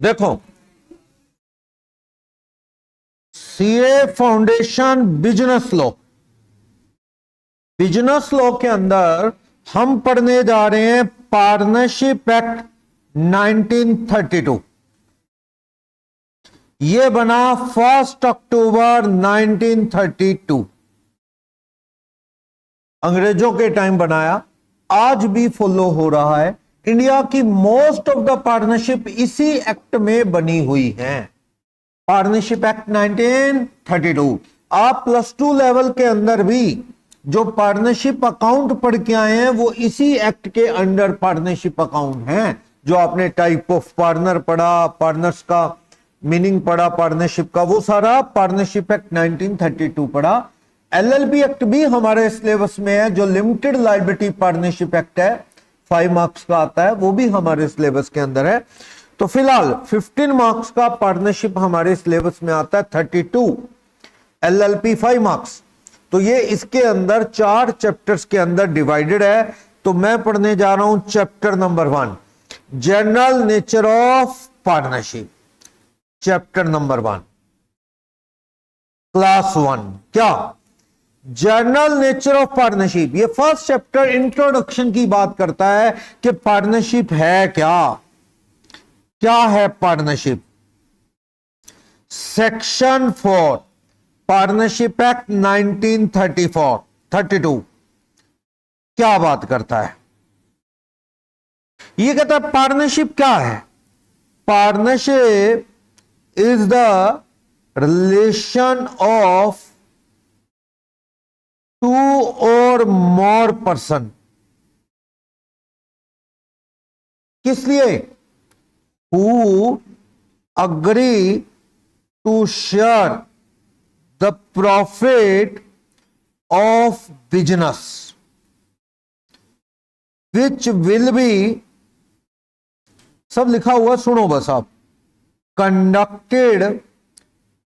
देखो, CA foundation business law, business law के अंदर हम पढ़ने जा रहे हैं पार्टनरशिप एक्ट 1932। यह बना 1 अक्टूबर 1932, अंग्रेजों के टाइम बनाया, आज भी फॉलो हो रहा है। इंडिया की मोस्ट ऑफ द पार्टनरशिप इसी एक्ट में बनी हुई है, पार्टनरशिप एक्ट 1932। आप +2 लेवल के अंदर भी जो पार्टनरशिप अकाउंट पढ़ के आए हैं वो इसी एक्ट के अंडर पार्टनरशिप अकाउंट हैं। जो आपने टाइप ऑफ पार्टनर पढ़ा, पार्टनर्स का मीनिंग पढ़ा, पार्टनरशिप का, वो सारा पार्टनरशिप एक्ट 1932 पढ़ा। एलएलबी एक्ट भी हमारे सिलेबस में है, जो लिमिटेड लायबिलिटी पार्टनरशिप एक्ट है, 5 मार्क्स का आता है, वो भी हमारे सिलेबस के अंदर है। तो फिलहाल 15 मार्क्स का पार्टनरशिप हमारे सिलेबस में आता है, 32 एलएलपी 5 मार्क्स। तो ये इसके अंदर 4 चैप्टर्स के अंदर डिवाइडेड है। तो मैं पढ़ने जा रहा हूं chapter number 1, general nature of partnership. Chapter number 1, class 1, क्या जनरल नेचर ऑफ पार्टनरशिप। ये फर्स्ट चैप्टर इंट्रोडक्शन की बात करता है कि पार्टनरशिप है क्या, क्या है पार्टनरशिप। सेक्शन 4 पार्टनरशिप एक्ट 1932 क्या बात करता है? ये कहता है पार्टनरशिप क्या है। Partnership is the relation of 2 or more person. किस लिए? Who agree to share the profit of business which will be, सब लिखा हुआ, सुनो बस आप, कंडक्टेड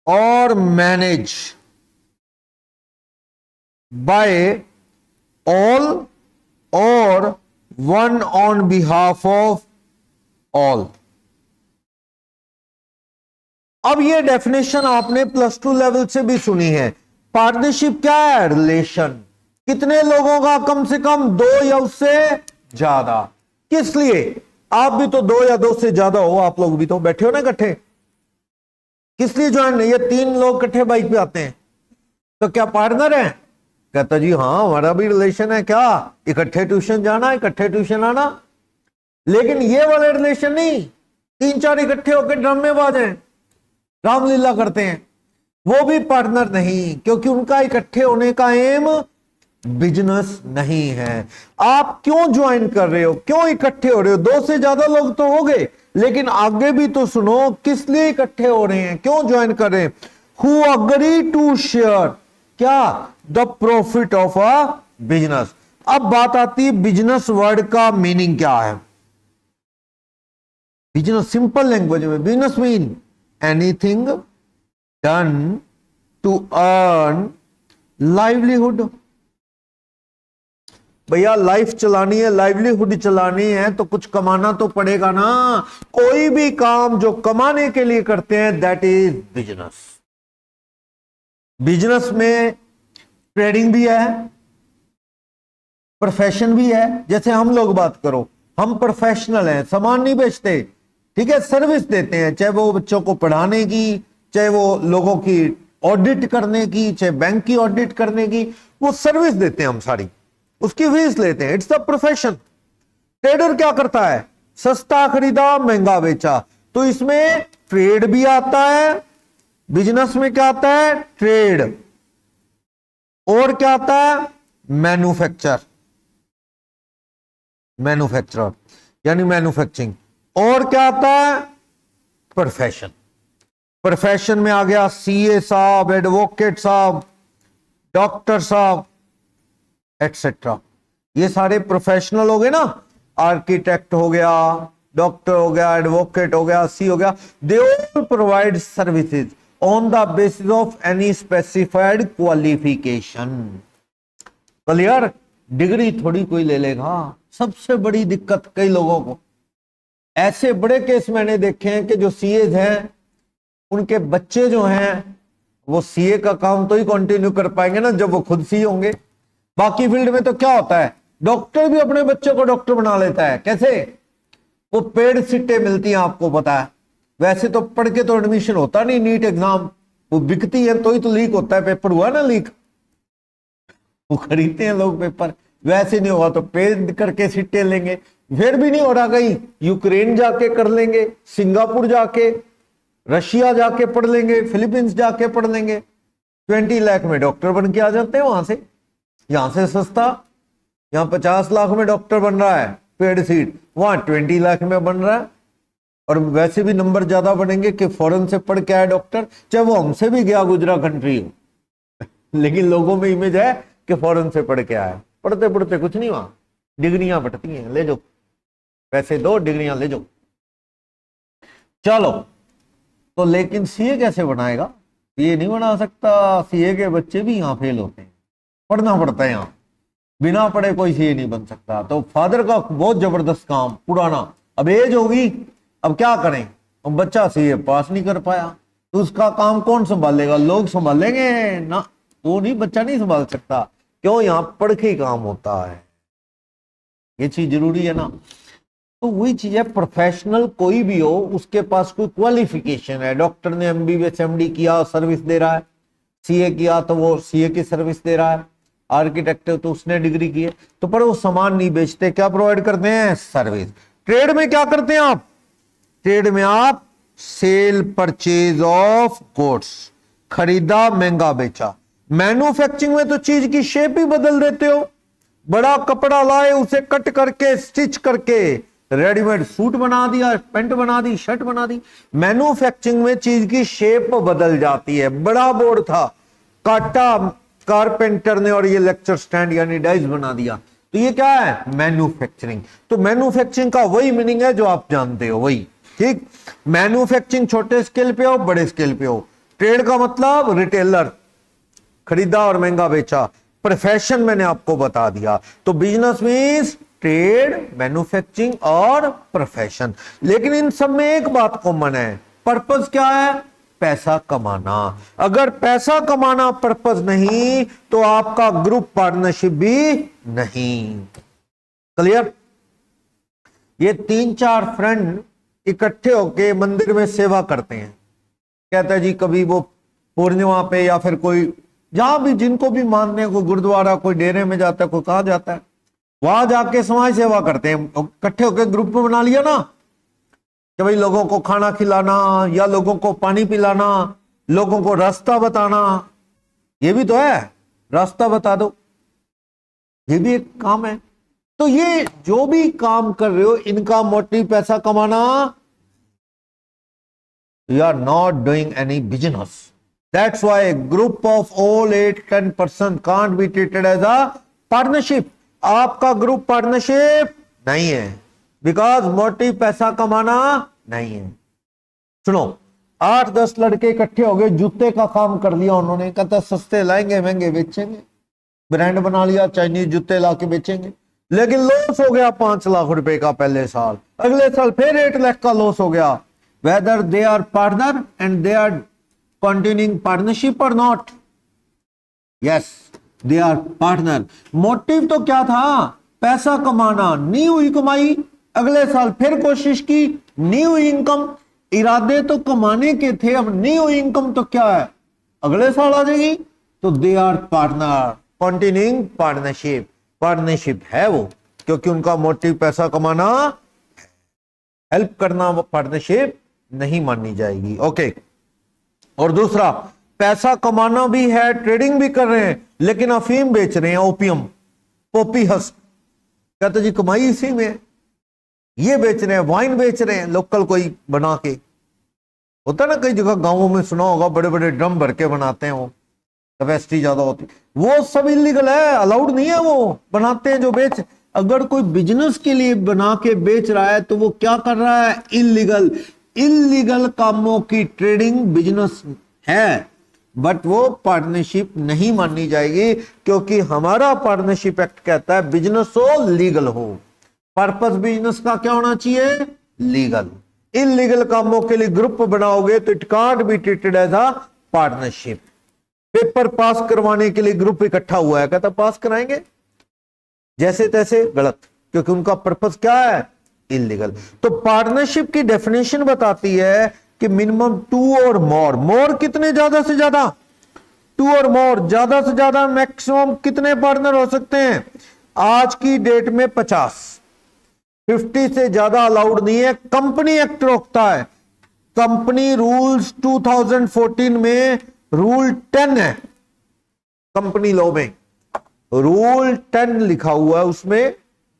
और manage by all or one on behalf of all। अब ये डेफिनेशन आपने +2 लेवल से भी सुनी है। पार्टनरशिप क्या है? रिलेशन, कितने लोगों का, कम से कम 2 या उससे ज्यादा। किस लिए? आप भी तो 2 या 2 से ज्यादा हो, आप लोग भी तो बैठे हो ना इकट्ठे। किस लिए ज्वाइन? ये 3 लोग इकट्ठे बाइक पे आते हैं, तो क्या पार्टनर है? कहता जी हाँ, हमारा भी रिलेशन है। क्या? इकट्ठे ट्यूशन जाना, इकट्ठे ट्यूशन आना। लेकिन ये वाले रिलेशन नहीं, 3-4 इकट्ठे होकर ड्रामेबाज हैं, रामलीला करते हैं, वो भी पार्टनर नहीं, क्योंकि उनका इकट्ठे होने का एम बिजनेस नहीं है। आप क्यों ज्वाइन कर रहे हो, क्यों इकट्ठे हो रहे हो? 2 से ज्यादा लोग तो हो गए, लेकिन आगे भी तो सुनो, किस लिए इकट्ठे हो रहे हैं, क्यों ज्वाइन कर रहे हैं? हु अग्री टू शेयर, क्या? The profit of a business. अब बात आती है बिजनेस वर्ड का मीनिंग क्या है। बिजनेस सिंपल लैंग्वेज में, business mean anything done to earn livelihood. भैया लाइफ चलानी है, लाइवलीहुड चलानी है, तो कुछ कमाना तो पड़ेगा ना। कोई भी काम जो कमाने के लिए करते हैं, दैट इज बिजनेस। बिजनेस में ट्रेडिंग भी है, प्रोफेशन भी है। जैसे हम लोग बात करो, हम प्रोफेशनल हैं, सामान नहीं बेचते, ठीक है, सर्विस देते हैं, चाहे वो बच्चों को पढ़ाने की, चाहे वो लोगों की ऑडिट करने की, चाहे बैंक की ऑडिट करने की, वो सर्विस देते हैं हम सारी, उसकी फीस लेते हैं, इट्स द प्रोफेशन। ट्रेडर क्या करता है? सस्ता खरीदा, महंगा बेचा। तो इसमें ट्रेड भी आता है, बिजनेस में क्या आता है? ट्रेड। और क्या आता है? मैन्युफैक्चरर यानी मैन्युफैक्चरिंग। और क्या आता है? प्रोफेशन। प्रोफेशन में आ गया सीए साहब, एडवोकेट साहब, डॉक्टर साहब, एटसेट्रा। ये सारे प्रोफेशनल हो गए ना। आर्किटेक्ट हो गया, डॉक्टर हो गया, एडवोकेट हो गया, सी हो गया। They all provide services on the basis of any specified qualification. Clear? Degree थोड़ी कोई ले लेगा। सबसे बड़ी दिक्कत कई लोगों को, ऐसे बड़े केस मैंने देखे हैं कि जो सीएज हैं उनके बच्चे जो हैं वो सीए का काम तो ही कंटिन्यू कर पाएंगे ना जब वो खुद सी होंगे। बाकी फील्ड में तो क्या होता है, डॉक्टर भी अपने बच्चों को डॉक्टर बना लेता है। कैसे? वो पेड सीटें मिलती हैं, आपको पता है। वैसे तो पढ़ के तो एडमिशन होता नहीं, नीट एग्जाम वो बिकती है तो ही तो लीक होता है। पेपर हुआ ना लीक, वो खरीदते हैं लोग पेपर। वैसे नहीं हुआ तो पेड करके सीटें लेंगे। फिर भी नहीं हो रहा, कहीं यूक्रेन जाके कर लेंगे, सिंगापुर जाके, रशिया जाके पढ़ लेंगे, फिलीपींस जाके पढ़ लेंगे। 20 लाख में डॉक्टर बन के आ जाते हैं वहां से। यहां से सस्ता, यहां 50 लाख में डॉक्टर बन रहा है पेड सीट, वहां 20 लाख में बन रहा है। और वैसे भी नंबर ज्यादा बनेंगे कि फॉरेन से पढ़ के आए डॉक्टर, चाहे वो हमसे भी गया गुजरा कंट्री हो, लेकिन लोगों में इमेज है कि फॉरेन से पढ़ के आया। पढ़ते पढ़ते कुछ नहीं, वहां डिग्रियां बटती हैं, ले जाओ पैसे दो, डिग्रियां ले जाओ। चलो तो लेकिन सीए कैसे बनाएगा? सीए नहीं बना सकता। सीए के बच्चे भी यहां फेल होते हैं, पढ़ना पड़ता है यहां, बिना पढ़े कोई सीए नहीं बन सकता। तो फादर का बहुत जबरदस्त काम, पुराना, अब एज होगी, अब क्या करें, अब बच्चा सीए पास नहीं कर पाया तो उसका काम कौन संभालेगा? लोग संभालेंगे ना, तो नहीं, बच्चा नहीं संभाल सकता। क्यों? यहां पढ़ के ही काम होता है, ये चीज जरूरी है ना। तो वही चीज है, प्रोफेशनल कोई भी हो उसके पास कोई क्वालिफिकेशन है। डॉक्टर ने एमबीबीएस एमडी किया, सर्विस दे रहा है। सीए किया तो वो सीए की सर्विस दे रहा है। आर्किटेक्ट तो उसने डिग्री की है, तो पर वो सामान नहीं बेचते, क्या प्रोवाइड करते हैं? सर्विस। ट्रेड में क्या करते हैं आप? ट्रेड में आप सेल परचेज ऑफ गुड्स, खरीदा महंगा बेचा। मैन्युफैक्चरिंग में तो चीज की शेप ही बदल देते हो। बड़ा कपड़ा लाए, उसे कट करके स्टिच करके रेडीमेड सूट बना दिया, पैंट बना दी, शर्ट बना दी। मैन्युफैक्चरिंग में चीज की शेप बदल जाती है। बड़ा बोर्ड था, काटा कारपेंटर ने और ये लेक्चर स्टैंड यानी डाइस बना दिया, तो ये क्या है? मैन्युफैक्चरिंग। तो मैन्युफैक्चरिंग का वही मीनिंग है जो आप जानते हो, वही ठीक। मैन्युफैक्चरिंग छोटे स्केल पे हो, बड़े स्केल पे हो। ट्रेड का मतलब रिटेलर, खरीदा और महंगा बेचा। प्रोफेशन मैंने आपको बता दिया। तो बिजनेस मीन्स ट्रेड, मैन्युफैक्चरिंग और प्रोफेशन। लेकिन इन सब में एक बात कॉमन है, पर्पस क्या है? पैसा कमाना। अगर पैसा कमाना पर्पस नहीं तो आपका ग्रुप पार्टनरशिप भी नहीं। क्लियर? ये 3-4 फ्रेंड इकट्ठे होके मंदिर में सेवा करते हैं। कहता है जी, कभी वो पूर्णिमा पे या फिर कोई जहां भी जिनको भी मानते हैं, कोई गुरुद्वारा, कोई डेरे में जाता है, कोई कहां जाता है, वहां जाके समाज सेवा करते हैं। इकट्ठे होकर ग्रुप में बना लिया ना कि भाई लोगों को खाना खिलाना या लोगों को पानी पिलाना, लोगों को रास्ता बताना, ये भी तो है, रास्ता बता दो, ये भी एक काम है। तो ये जो भी काम कर रहे हो, इनका मोटिव पैसा कमाना। You are not doing any business. That's why a group of all 8-10 person can't be treated as a partnership. आपका ग्रुप पार्टनरशिप नहीं है, बिकॉज मोटिव पैसा कमाना नहीं है। सुनो, 8-10 लड़के इकट्ठे हो गए, जूते का काम कर लिया उन्होंने, कहता सस्ते लाएंगे महंगे बेचेंगे, ब्रांड बना लिया, चाइनीज जूते लाके बेचेंगे। लेकिन लॉस हो गया 5 लाख रुपए का पहले साल, अगले साल फिर 8 लाख का लॉस हो गया। Whether they are partner and they are continuing partnership or not? Yes, they are partner. Motive तो क्या था? पैसा कमाना। नहीं हुई कमाई, अगले साल फिर कोशिश की, नहीं हुई इनकम। इरादे तो कमाने के थे, अब नहीं हुई इनकम तो क्या है, अगले साल आ जाएगी। तो they are partner, continuing partnership. Partnership है वो, क्योंकि उनका मोटिव पैसा कमाना, हेल्प करना पार्टनरशिप नहीं मानी जाएगी। ओके। और दूसरा, पैसा कमाना भी है, ट्रेडिंग भी कर रहे हैं, लेकिन अफीम बेच रहे हैं, ओपियम, पोपी हस्क, कहते जी कमाई इसी में। ये बेच रहे हैं, वाइन बेच रहे हैं, लोकल कोई बना के, होता ना कई जगह गांवों में सुना होगा, बड़े बड़े ड्रम भर के बनाते हैं, वो कैपेसिटी ज्यादा होती, वो सब इलीगल है, अलाउड नहीं है। वो बनाते हैं जो बेच, अगर कोई बिजनेस के लिए बना के बेच रहा है तो वो क्या कर रहा है? इलीगल। इलीगल कामों की ट्रेडिंग बिजनेस है, बट वो पार्टनरशिप नहीं मानी जाएगी, क्योंकि हमारा पार्टनरशिप एक्ट कहता है बिजनेस हो, लीगल हो। पर्पस बिजनेस का क्या होना चाहिए? लीगल। इलीगल कामों के लिए ग्रुप बनाओगे तो it can't be treated as a partnership. Paper pass करवाने के लिए ग्रुप इकट्ठा हुआ है, कहता पास कराएंगे जैसे तैसे, गलत, क्योंकि उनका पर्पस क्या है, इलीगल। तो पार्टनरशिप की डेफिनेशन बताती है कि मिनिमम 2 और मोर। मोर कितने, ज्यादा से ज्यादा 2 और मोर, ज्यादा से ज्यादा मैक्सिमम कितने पार्टनर हो सकते हैं? आज की डेट में 50 से ज्यादा अलाउड नहीं है, कंपनी एक्ट रोकता है। कंपनी रूल्स 2014 में रूल 10 है, कंपनी लॉ में रूल 10 लिखा हुआ है, उसमें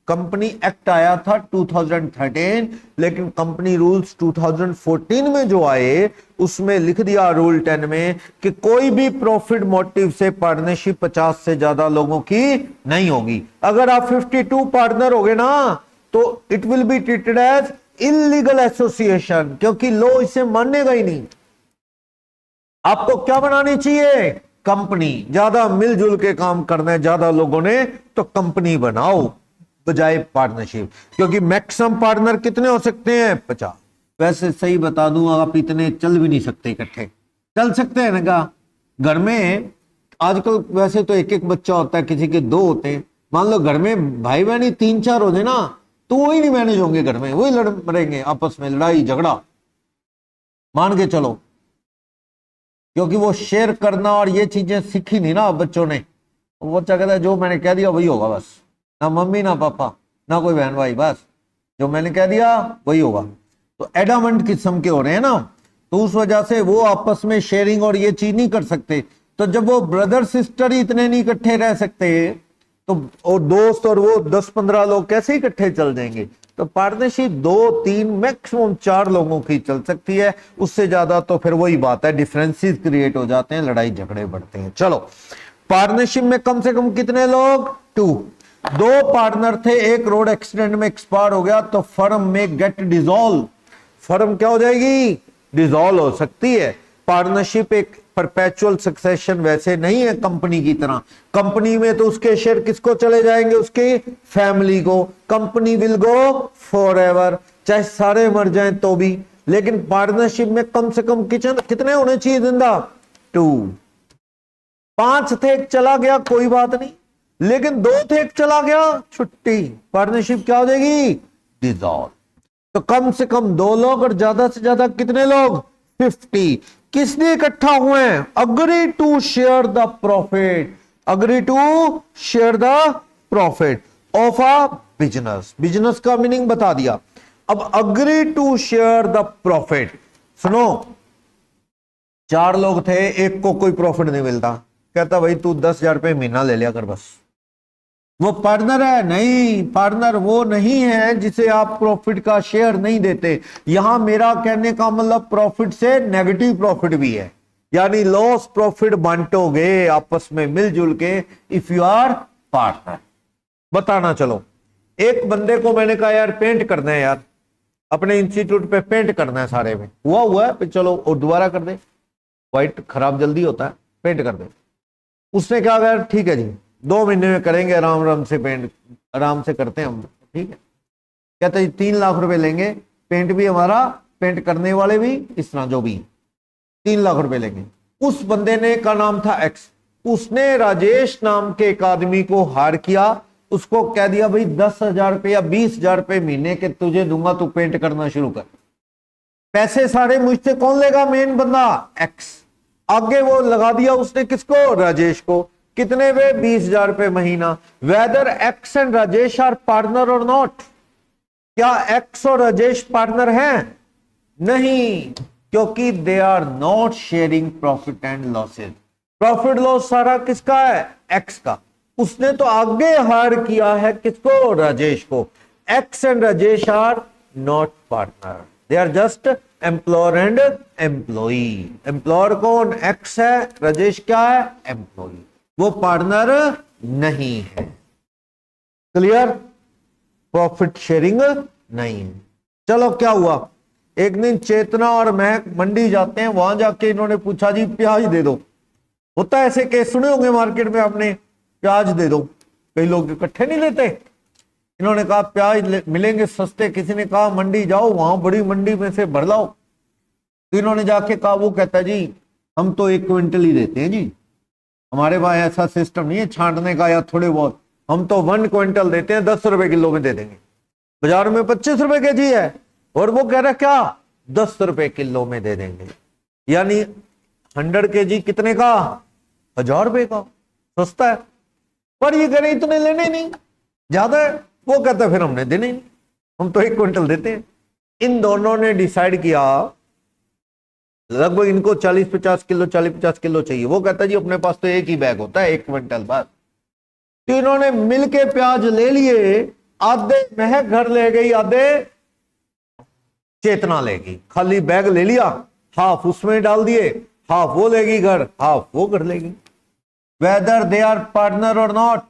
कंपनी एक्ट आया था 2013, लेकिन कंपनी रूल्स 2014 में जो आए उसमें लिख दिया रूल 10 में कि कोई भी प्रॉफिट मोटिव से पार्टनरशिप 50 से ज्यादा लोगों की नहीं होगी। अगर आप 52 पार्टनर होगे ना तो it will be treated as illegal association, क्योंकि लॉ इसे मानेगा ही नहीं। आपको क्या बनानी चाहिए? कंपनी। ज्यादा मिलजुल के काम करना है ज्यादा लोगों ने तो कंपनी बनाओ बजाय पार्टनरशिप, क्योंकि मैक्सिमम पार्टनर कितने हो सकते हैं? 50। वैसे सही बता दूं, आप इतने चल भी नहीं सकते इकट्ठे। चल सकते हैं ना घर में, आजकल वैसे तो एक एक बच्चा होता है, किसी के 2 होते हैं। मान लो घर में भाई बहन 3-4 हो जाए ना तो वही नहीं मैनेज होंगे, घर में वही लड़ मरेंगे आपस में, लड़ाई झगड़ा मान के चलो, क्योंकि वो शेयर करना और ये चीजें सीखी नहीं ना बच्चों ने। वो बच्चा कहता है जो मैंने कह दिया वही होगा, बस ना मम्मी ना पापा ना कोई बहन भाई, बस जो मैंने कह दिया वही होगा। तो एडामेंट किस्म के हो रहे हैं ना, तो उस वजह से वो आपस में शेयरिंग और ये चीज नहीं कर सकते। तो जब वो ब्रदर सिस्टर ही इतने नहीं इकट्ठे रह सकते तो और दोस्त और वो 10-15 लोग कैसे इकट्ठे चल जाएंगे? तो पार्टनरशिप 2-3 मैक्सिमम 4 लोगों की चल सकती है, उससे ज्यादा तो फिर वही बात है, डिफरेंसेस क्रिएट हो जाते हैं, लड़ाई झगड़े बढ़ते हैं। चलो, पार्टनरशिप में कम से कम कितने लोग? 2। 2 पार्टनर थे, एक रोड एक्सीडेंट में एक्सपायर हो गया तो फर्म में गेट डिसॉल्व। फर्म क्या हो जाएगी? डिसॉल्व हो सकती है। पार्टनरशिप एक परपेचुअल सक्सेशन वैसे नहीं है कंपनी की तरह। कंपनी में तो उसके शेयर किसको चले जाएंगे? उसके फैमिली को। कंपनी विल गो फॉरएवर, चाहे सारे मर जाएं तो भी। लेकिन पार्टनरशिप में कम से कम कितने होने चाहिए जिंदा? 2। 5 थे, एक चला गया कोई बात नहीं, लेकिन 2 थे, एक चला गया छुट्टी, पार्टनरशिप क्या हो जाएगी? डिसॉल्व। तो कम से कम 2 लोग और ज्यादा से ज्यादा कितने लोग? 50। किसने इकट्ठा हुए हैं? Agree to share the profit. Agree to share the profit of a business. Business का मीनिंग बता दिया। अब agree to share the profit. सुनो, 4 लोग थे, एक को कोई प्रॉफिट नहीं मिलता, कहता भाई तू 10,000 रुपये महीना ले लिया कर बस। वो पार्टनर है? नहीं, पार्टनर वो नहीं है जिसे आप प्रॉफिट का शेयर नहीं देते। यहां मेरा कहने का मतलब प्रॉफिट से नेगेटिव प्रॉफिट भी है, यानी लॉस प्रॉफिट बांटोगे आपस में मिलजुल के इफ यू आर पार्टनर। बताना चलो, एक बंदे को मैंने कहा यार पेंट करना है, यार अपने इंस्टीट्यूट पे पेंट करना है सारे में, हुआ है चलो और दोबारा कर दे, व्हाइट खराब जल्दी होता है, पेंट कर दे। उसने कहा यार ठीक है जी 2 महीने में करेंगे, आराम से पेंट आराम से करते हैं हम, ठीक है। कहते 3 लाख रुपए लेंगे, पेंट भी हमारा, पेंट करने वाले भी, इस तरह जो भी 3 लाख रुपए लेंगे। उस बंदे ने का नाम था एक्स, उसने राजेश नाम के एक आदमी को हायर किया, उसको कह दिया भाई 10,000 रुपये या 20,000 रुपये महीने के तुझे दूंगा, तू पेंट करना शुरू कर। पैसे सारे मुझसे कौन लेगा? मेन बंदा एक्स। आगे वो लगा दिया उसने किसको? राजेश को। कितने वे? 20,000 रुपये महीना। Whether X and Rajesh are partner और नॉट? क्या एक्स और राजेश पार्टनर हैं? नहीं, क्योंकि they are not sharing profit and losses. Profit loss सारा किसका है? एक्स का। उसने तो आगे हायर किया है किसको? राजेश को। X and Rajesh are not partner, they are just employer and employee. Employer कौन? एक्स है, राजेश क्या है? एम्प्लॉई। वो पार्टनर नहीं है। क्लियर? प्रॉफिट शेयरिंग नहीं है। चलो क्या हुआ, एक दिन चेतना और महक मंडी जाते हैं, वहां जाके इन्होंने पूछा जी प्याज दे दो। होता है ऐसे केस, सुने होंगे मार्केट में आपने, प्याज दे दो। कई लोग इकट्ठे नहीं लेते, इन्होंने कहा प्याज मिलेंगे सस्ते, किसी ने कहा मंडी जाओ, वहां बड़ी मंडी में से भर लाओ। तो इन्होंने जाके कहा, वो कहता जी हम तो 1 क्विंटल ही देते हैं जी, हमारे पास ऐसा सिस्टम नहीं है छांटने का या थोड़े बहुत, हम तो 1 क्विंटल देते हैं, 10 रुपए किलो में दे देंगे। बाजार में 25 रुपए के जी है और वो कह रहा क्या 10 रुपए किलो में दे देंगे, यानी 100 के जी कितने का, 1000 रुपए का, सस्ता है। पर ये कह रहे इतने लेने नहीं, ज्यादा है। वो कहता फिर हमने देने नहीं, हम तो 1 क्विंटल देते हैं। इन दोनों ने डिसाइड किया, लगभग इनको 40-50 किलो 40-50 किलो चाहिए। वो कहता जी अपने पास तो एक ही बैग होता है 1 क्विंटल बाद। तो इन्होंने मिलके प्याज ले लिए, आधे महक घर ले गई, आधे चेतना ले गई। खाली बैग ले लिया, हाफ उसमें डाल दिए, हाफ वो लेगी घर, हाफ वो घर लेगी। वेदर दे आर पार्टनर और नॉट,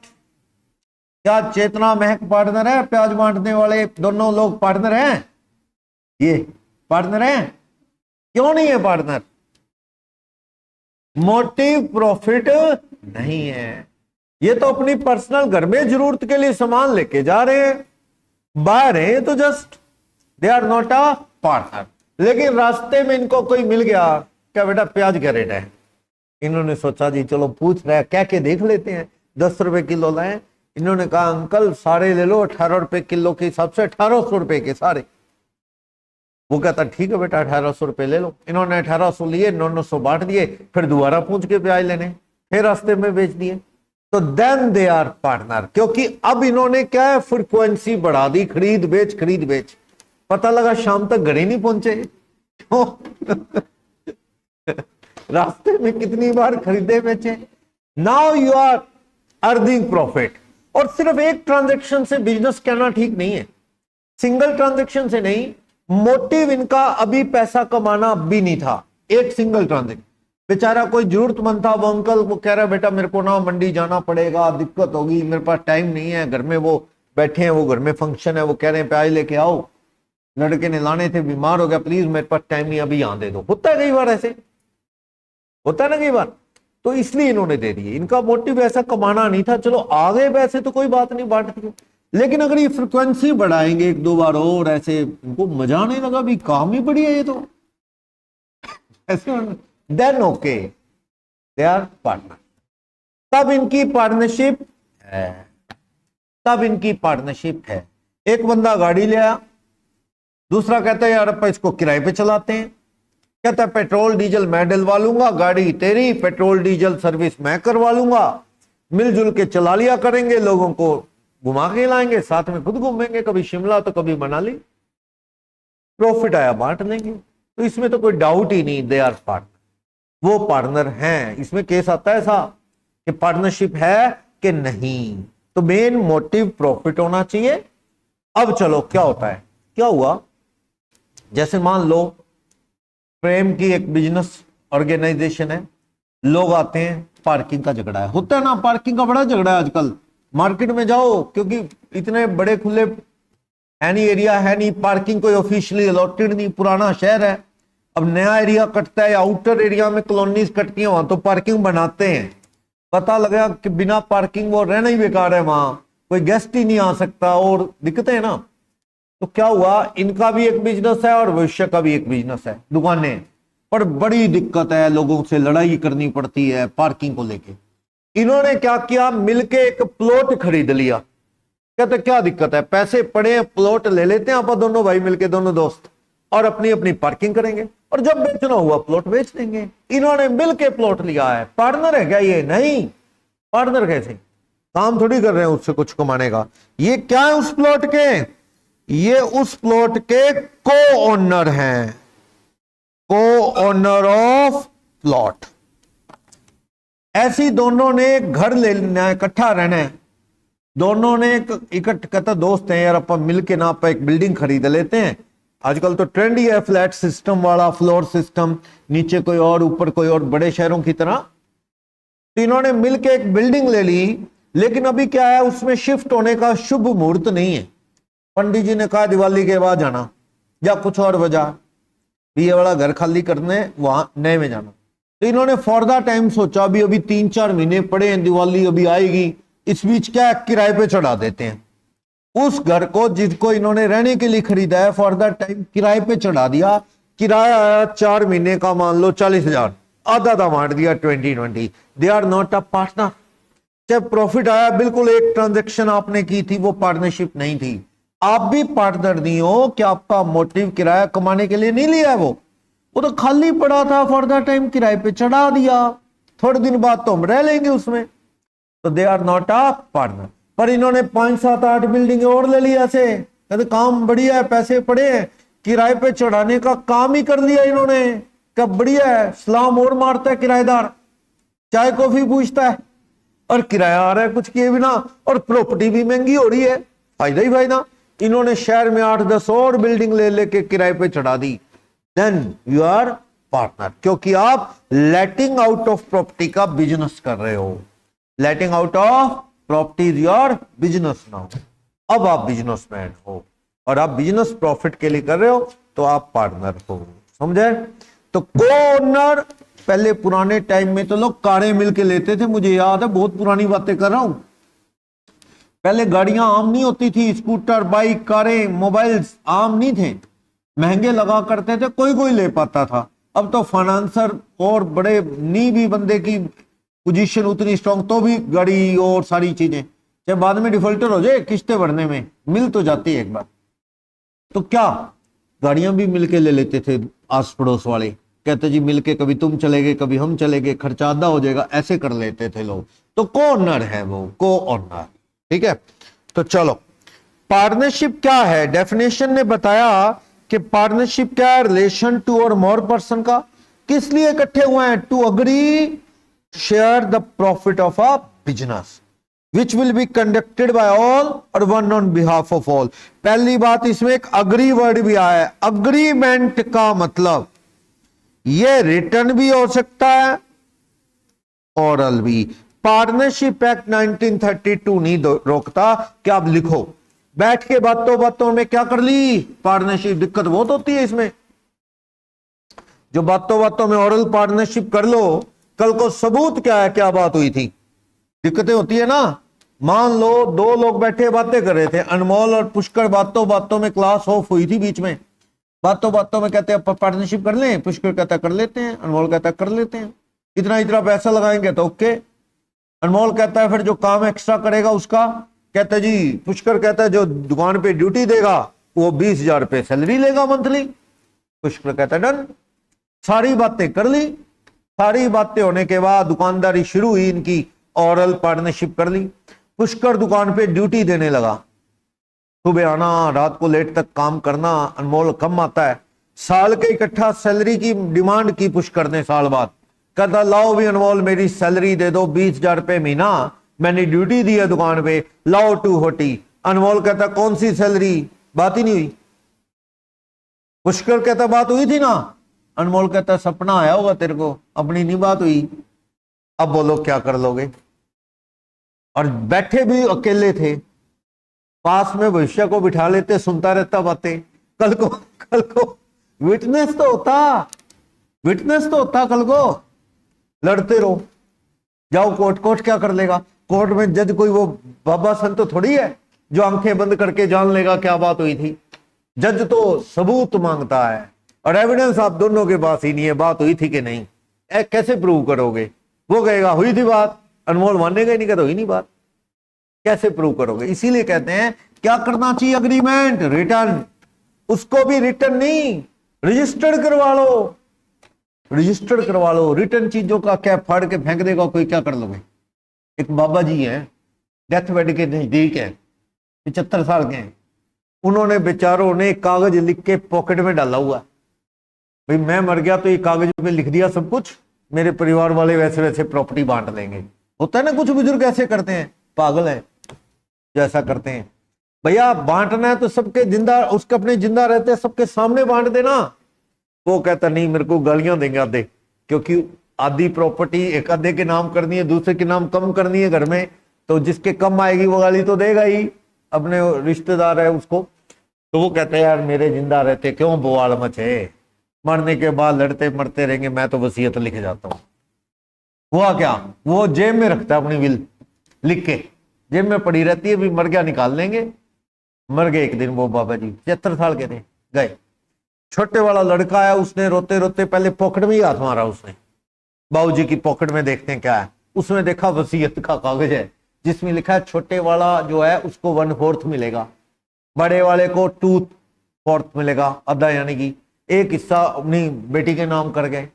क्या चेतना महक पार्टनर है, प्याज बांटने वाले दोनों लोग पार्टनर हैं? ये पार्टनर हैं? क्यों नहीं है पार्टनर? मोटिव प्रॉफिट नहीं है। ये तो अपनी पर्सनल घर में जरूरत के लिए सामान लेके जा रहे हैं, बाहर हैं तो just they are not a partner. लेकिन रास्ते में इनको कोई मिल गया, क्या बेटा प्याज क्या रेट है? इन्होंने सोचा जी चलो पूछ रहा है, कह के देख लेते हैं। 10 रुपए किलो लाए। इन्होंने कहा अंकल सारे ले लो, 18 रुपए किलो के हिसाब से 1800 रुपए के सारे। वो कहता ठीक है बेटा 1800 रुपए ले लो। इन्होंने 1800 लिए, 900 बांट दिए, फिर दोबारा पूछ के प्याज लेने, फिर रास्ते में बेच दिए। तो देन दे आर पार्टनर, क्योंकि अब इन्होंने क्या है फ्रीक्वेंसी बढ़ा दी, खरीद बेच। पता लगा शाम तक घर ही नहीं पहुंचे। रास्ते में कितनी बार खरीदे बेचे। Now you are earning profit. और सिर्फ एक ट्रांजैक्शन से बिजनेस कहना ठीक नहीं है, सिंगल ट्रांजैक्शन से नहीं। मोटिव इनका अभी पैसा कमाना भी नहीं था, एक सिंगल ट्रांजैक्शन। बेचारा कोई जरूरतमंद था, वो अंकल वो कह रहा है बेटा मेरे को ना मंडी जाना पड़ेगा, दिक्कत होगी, मेरे पास टाइम नहीं है, घर में वो बैठे हैं, वो घर में फंक्शन है, वो कह रहे हैं प्याज लेके आओ, लड़के ने लाने थे, बीमार हो गया, प्लीज मेरे पास टाइम नहीं, अभी यहां दे दो। होता है कई बार ऐसे, होता है ना कई बार। तो इसलिए इन्होंने दे दिए। इनका मोटिव ऐसा कमाना नहीं था, चलो आ गए पैसे तो कोई बात नहीं, बांट दिए। लेकिन अगर ये फ्रिक्वेंसी बढ़ाएंगे 1-2 बार और ऐसे, इनको मजा आने लगा, भी काम ही बढ़िया है ये तो ऐसे, then okay they are partner. तब इनकी पार्टनरशिप है, तब इनकी पार्टनरशिप है। एक बंदा गाड़ी ले आया, दूसरा कहता है यार अपन इसको किराए पे चलाते हैं। कहता है पेट्रोल डीजल मैं डलवा लूंगा, गाड़ी तेरी, पेट्रोल डीजल सर्विस मैं करवा लूंगा, मिलजुल के चला लिया करेंगे, लोगों को घुमा के लाएंगे, साथ में खुद घूमेंगे, कभी शिमला तो कभी मनाली, प्रॉफिट आया बांट लेंगे। तो इसमें तो कोई डाउट ही नहीं, दे आर पार्टनर, वो पार्टनर हैं। इसमें केस आता है ऐसा कि पार्टनरशिप है कि नहीं। तो मेन मोटिव प्रॉफिट होना चाहिए। अब चलो क्या होता है, क्या हुआ, जैसे मान लो प्रेम की एक बिजनेस ऑर्गेनाइजेशन है, लोग आते हैं, पार्किंग का झगड़ा है, होता है ना, पार्किंग का बड़ा झगड़ा है आजकल। मार्केट में जाओ, क्योंकि इतने बड़े खुले एनी एरिया है नहीं, पार्किंग कोई ऑफिशियली अलॉटेड नहीं, पुराना शहर है। अब नया एरिया कटता है, आउटर एरिया में कॉलोनीज कटती हैं, वहां तो पार्किंग बनाते हैं। पता लगा कि बिना पार्किंग वो रहना ही बेकार है, वहां कोई गेस्ट ही नहीं आ सकता, और दिक्कतें है ना। तो क्या हुआ, इनका भी एक बिजनेस है और भविष्य का भी एक बिजनेस है, दुकानें, पर बड़ी दिक्कत है, लोगों से लड़ाई करनी पड़ती है पार्किंग को लेके। इन्होंने क्या किया, मिलके एक प्लॉट खरीद लिया। कहते क्या दिक्कत है, पैसे पड़े हैं, प्लॉट ले लेते हैं आप दोनों भाई मिलके, दोनों दोस्त, और अपनी अपनी पार्किंग करेंगे, और जब बेचना हुआ प्लॉट बेच देंगे। इन्होंने मिलके प्लॉट लिया है। पार्टनर है क्या ये? नहीं। पार्टनर कैसे, काम थोड़ी कर रहे हैं उससे कुछ कमाने का। ये क्या है उस प्लॉट के, ये उस प्लॉट के को ओनर हैं, को ओनर ऑफ प्लॉट। ऐसी दोनों ने घर ले लेना है, इकट्ठा रहना है, दोनों ने इकट्ठा दोस्त हैं यार, अपन मिलके ना अपन एक बिल्डिंग खरीद लेते हैं। आजकल तो ट्रेंड ही है फ्लैट सिस्टम वाला, फ्लोर सिस्टम, नीचे कोई और ऊपर कोई और, बड़े शहरों की तरह। तो इन्होंने मिलके एक बिल्डिंग ले ली, लेकिन अभी क्या है, उसमें शिफ्ट होने का शुभ मुहूर्त नहीं है। पंडित जी ने कहा दिवाली के बाद जाना, या कुछ और वजह, ये वाला घर खाली करने वहां नए में जाना। तो इन्होंने फॉर द टाइम सोचा, अभी 3-4 महीने पड़े हैं, दिवाली अभी आएगी, इस बीच क्या किराए पे चढ़ा देते हैं। उस घर को जिसको इन्होंने रहने के लिए खरीदा है फॉर द टाइम किराए पे चढ़ा दिया। किराया आया 4 महीने का, मान लो 40,000, आधा आधा बांट दिया 20-20। They are not a partner. जब प्रॉफिट आया, बिल्कुल एक ट्रांजेक्शन आपने की थी, वो पार्टनरशिप नहीं थी। आप भी पार्टनर नहीं हो कि आपका मोटिव किराया कमाने के लिए नहीं लिया है, वो तो खाली पड़ा था फॉर द टाइम, किराए पे चढ़ा दिया, थोड़े दिन बाद तो हम रह लेंगे उसमें, तो they are not a partner. पर इन्होंने 5, 7, 8 बिल्डिंग और ले लिया से, कहते काम बढ़िया है, पैसे पड़े हैं, किराए पे चढ़ाने का काम ही कर लिया इन्होंने। कब बढ़िया है, सलाम और मारता है किराएदार, चाय कॉफी पूछता है, और किराया आ रहा है कुछ किए बिना, और प्रॉपर्टी भी महंगी हो रही है, फायदा ही फायदा। इन्होंने शहर में 8-10 और बिल्डिंग ले लेके किराए पे चढ़ा दी। देन यू आर पार्टनर, क्योंकि आप लेटिंग आउट ऑफ प्रॉपर्टी का बिजनेस कर रहे हो। लेटिंग out of property is your business now. अब आप बिजनेसमैन हो और आप बिजनेस प्रॉफिट के लिए कर रहे हो, तो आप पार्टनर हो, समझे। तो को-ओनर, पहले पुराने टाइम में तो लोग कारें मिलके लेते थे, मुझे याद है, बहुत पुरानी बातें कर रहा हूं। पहले गाड़ियां आम नहीं होती थी, स्कूटर, बाइक, कारें, मोबाइल्स आम नहीं थे, महंगे लगा करते थे, कोई कोई ले पाता था। अब तो फाइनेंसर और बड़े नी भी बंदे की पोजीशन उतनी स्ट्रांग, तो भी गाड़ी और सारी चीजें, चाहे बाद में डिफॉल्टर हो जाए किस्तें भरने में, मिल तो जाती है एक बार। तो क्या गाड़ियां भी मिलके ले लेते थे आस पड़ोस वाले, कहते जी मिलके कभी तुम चलेगे कभी हम चलेंगे, खर्चा आधा हो जाएगा, ऐसे कर लेते थे लोग। तो को-ओनर है वो, को-ओनर, ठीक है। तो चलो, पार्टनरशिप क्या है, डेफिनेशन ने बताया कि पार्टनरशिप क्या है, रिलेशन टू और मोर पर्सन का। किस लिए इकट्ठे हुए हैं, to agree share the profit of a business which will be conducted by all or one on behalf of all. पहली बात, इसमें एक अग्री वर्ड भी आया है। अग्रीमेंट का मतलब ये रिटर्न भी हो सकता है, ओरल भी। पार्टनरशिप एक्ट 1932 नहीं रोकता कि आप लिखो, बैठ के बातों बातों में क्या कर ली पार्टनरशिप। दिक्कत बहुत होती है इसमें, जो बातों बातों में ओरल पार्टनरशिप कर लो, कल को सबूत क्या है, क्या बात हुई थी, दिक्कतें होती है ना। मान लो 2 लोग बैठे बातें कर रहे थे, अनमोल और पुष्कर, बातों बातों में क्लास ऑफ हुई थी बीच में, बातों बातों में कहते हैं पार्टनरशिप कर लें, पुष्कर कहता कर लेते हैं, अनमोल कहता कर लेते हैं, इतना इतना पैसा लगाएंगे तो ओके। अनमोल कहता है फिर जो काम एक्स्ट्रा करेगा उसका, कहता है जी, पुष्कर कहता है जो दुकान पे ड्यूटी देगा वो 20,000 रुपये सैलरी लेगा मंथली। पुष्कर कहता है डन। सारी बातें कर ली, सारी बातें होने के बाद दुकानदारी शुरू हुई इनकी, ओरल पार्टनरशिप कर ली। पुष्कर दुकान पे ड्यूटी देने लगा, सुबह आना, रात को लेट तक काम करना, अनमोल कम आता है। साल के इकट्ठा सैलरी की डिमांड की पुष्कर ने, साल बाद कहता लाओ भी अनमोल मेरी सैलरी दे दो, 20,000 रुपये महीना, मैंने ड्यूटी दी है दुकान पे, लाओ 240। अनमोल कहता कौन सी सैलरी, बात ही नहीं हुई। पुष्कर कहता बात हुई थी ना। अनमोल कहता सपना आया होगा तेरे को, अपनी नहीं बात हुई। अब बोलो क्या कर लोगे। और बैठे भी अकेले थे, पास में भविष्य को बिठा लेते, सुनता रहता बातें। कल को विटनेस तो होता, विटनेस तो होता, कल को लड़ते रहो, जाओ कोर्ट, कोर्ट क्या कर लेगा, कोर्ट में जज कोई वो बाबा संत तो थोड़ी है जो आंखें बंद करके जान लेगा क्या बात हुई थी। जज तो सबूत मांगता है, और एविडेंस आप दोनों के पास ही नहीं है, बात हुई थी कि नहीं, कैसे प्रूव करोगे। वो कहेगा हुई थी बात, अनमोल मानेगा ही नहीं, कहता हुई नहीं बात, कैसे प्रूव करोगे। इसीलिए कहते हैं क्या करना चाहिए, अग्रीमेंट, रिटर्न, उसको भी रिटर्न नहीं, रजिस्टर्ड करवा लो, रजिस्टर्ड करवा लो। रिटर्न चीजों का क्या फाड़ के फेंक देगा कोई, क्या कर लोगे। एक बाबा जी हैं, डेथ बेड के नजदीक है, 75 साल के हैं, उन्होंने बेचारों ने कागज लिख के पॉकेट में डाला हुआ, भाई मैं मर गया तो ये कागज पे लिख दिया सब कुछ, मेरे परिवार वाले वैसे वैसे प्रॉपर्टी बांट लेंगे। होता है ना कुछ बुजुर्ग ऐसे करते हैं, पागल है जो ऐसा करते हैं। भैया बांटना है तो सबके जिंदा, उसके अपने जिंदा रहते सबके सामने बांट देना। वो कहता नहीं, मेरे को गालियां देंगे आधे, क्योंकि आधी प्रॉपर्टी एक आधे के नाम करनी है, दूसरे के नाम कम करनी है घर में, तो जिसके कम आएगी वो गाली तो देगा ही, अपने रिश्तेदार है उसको। तो वो कहते हैं यार मेरे जिंदा रहते क्यों बवाल मचे, मरने के बाद लड़ते मरते रहेंगे, मैं तो वसीयत लिख जाता हूँ। हुआ क्या, वो जेब में रखता है अपनी विल लिख के, जेब में पड़ी रहती है, भी मर गया निकाल लेंगे, मर गए एक दिन वो बाबा जी, 73 साल के थे, गए। छोटे वाला लड़का आया, उसने रोते रोते पहले पॉकेट में ही हाथ मारा उसने। बाबूजी की पॉकेट में देखते हैं क्या है, उसमें देखा वसीयत का कागज है जिसमें लिखा है छोटे वाला जो है उसको 1/4 मिलेगा, बड़े वाले को 2/4 मिलेगा, आधा, यानी कि एक हिस्सा अपनी बेटी के नाम कर गए।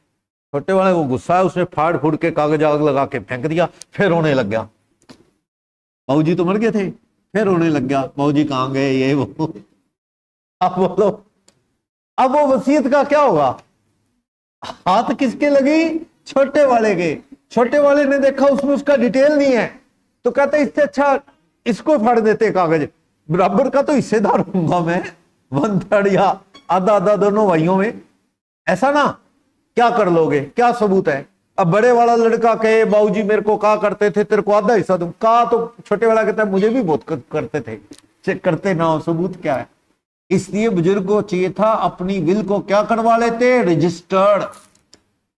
छोटे वाले को गुस्सा है, उसने फाड़ फूड़ के कागज आग लगा के फेंक दिया, फिर रोने लग गया। बाबूजी तो मर गए थे, फिर रोने लग गया, बाबूजी कहाँ गए, ये वो। अब बोलो, अब वो वसीयत का क्या होगा? हाथ किसके लगी? छोटे वाले के। छोटे वाले ने देखा उसमें उसका डिटेल नहीं है, तो कहते इससे अच्छा इसको फाड़ देते कागज, बराबर का तो हिस्सेदार हूंगा मैं, 1/3 या आधा आधा दोनों भाइयों में, ऐसा ना। क्या कर लोगे, क्या सबूत है? अब बड़े वाला लड़का कहे बाबूजी मेरे को कहा करते थे तेरे को आधा हिस्सा दूं, कहा तो छोटे वाला कहता है मुझे भी बहुत करते थे, चेक करते ना हो, सबूत क्या है? इसलिए बुजुर्ग को चाहिए था अपनी विल को क्या करवा लेते, रजिस्टर्ड।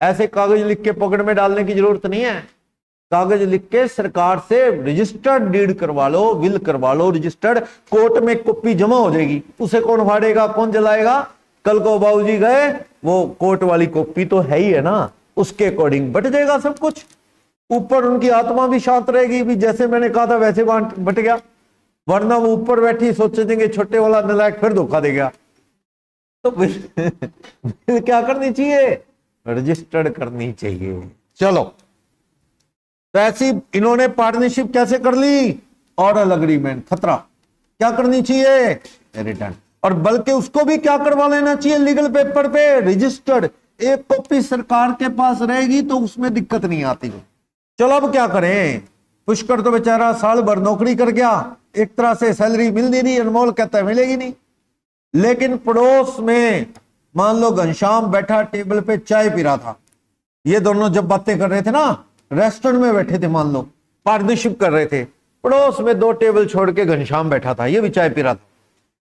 ऐसे कागज लिख के पॉकेट में डालने की जरूरत नहीं है, कागज लिख के सरकार से रजिस्टर्ड डीड करवा लो, विल करवा लो रजिस्टर्ड, कोर्ट में कॉपी जमा हो जाएगी। उसे कौन फाड़ेगा, कौन जलाएगा? कल को बाबूजी गए, वो कोर्ट वाली कॉपी तो है ही है ना, उसके अकॉर्डिंग बट जाएगा सब कुछ। ऊपर उनकी आत्मा भी शांत रहेगी, भी जैसे मैंने कहा था वैसे बट गया, वरना वो ऊपर बैठी सोचे देंगे छोटे वाला नलायक फिर धोखा दे गया। तो बिल क्या करनी चाहिए, रजिस्टर्ड करनी चाहिए। चलो, तो ऐसी इन्होंने पार्टनरशिप कैसे कर ली, ऑरल अग्रीमेंट, खतरा। क्या करनी चाहिए, रिटर्न, और बल्कि उसको भी क्या करवा लेना चाहिए, लीगल पेपर पे रजिस्टर्ड। एक कॉपी सरकार के पास रहेगी तो उसमें दिक्कत नहीं आती। चलो अब क्या करें, पुष्कर तो बेचारा साल भर नौकरी कर गया, एक तरह से सैलरी मिल नहीं रही, अनमोल कहता है मिलेगी नहीं। लेकिन पड़ोस में मान लो घनश्याम बैठा टेबल पे चाय पी रहा था, ये दोनों जब बातें कर रहे थे ना, रेस्टोरेंट में बैठे थे, मान लो पार्टनरशिप कर रहे थे, पड़ोस में 2 टेबल छोड़ के घनश्याम बैठा था, ये भी चाय पी रहा था।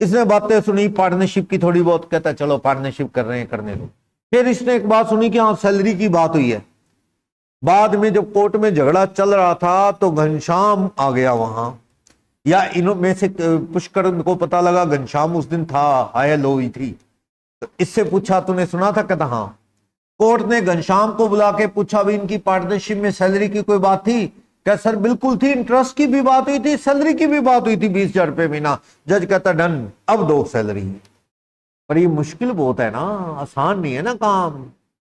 इसने बातें सुनी पार्टनरशिप की थोड़ी बहुत, कहता चलो पार्टनरशिप कर रहे हैं करने दो। फिर इसने एक बात सुनी कि हाँ सैलरी की बात हुई है। बाद में जब कोर्ट में झगड़ा चल रहा था तो घनश्याम आ गया वहां, या इन्हों में से पुष्कर को पता लगा घनश्याम उस दिन था, हायल हुई थी, तो इससे पूछा तूने सुना था? कहता हाँ। कोर्ट ने घनश्याम को बुला के पूछा भी इनकी पार्टनरशिप में सैलरी की कोई बात थी? क्या सर बिल्कुल थी, इंटरेस्ट की भी बात हुई थी, सैलरी की भी बात हुई थी, 20,000 रुपये महीना। जज कहता डन, अब दो सैलरी। पर ये मुश्किल बहुत है ना, आसान नहीं है ना काम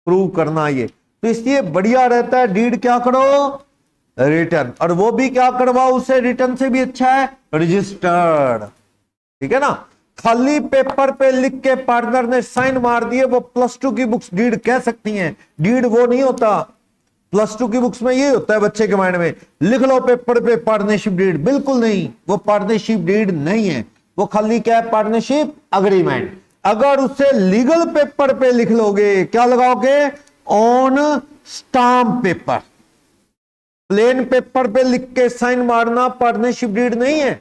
प्रूव करना ये, तो इसलिए बढ़िया रहता है डीड क्या करो, रिटर्न, और वो भी क्या करवाओ उसे, रिटर्न से भी अच्छा है रजिस्टर्ड। ठीक है ना, खाली पेपर पे लिख के पार्टनर ने साइन मार दिए, वो +2 की बुक्स डीड कह सकती हैं। डीड वो नहीं होता, +2 की बुक्स में ये होता है बच्चे के माइंड में, लिख लो पेपर पे पार्टनरशिप डीड, बिल्कुल नहीं, वो पार्टनरशिप डीड नहीं है, वो खाली क्या है, पार्टनरशिप अग्रीमेंट। अगर उसे लीगल पेपर पे लिख लोगे, क्या लगाओगे, on stamp paper, plain paper पे लिख के साइन मारना पार्टनरशिप डीड नहीं है,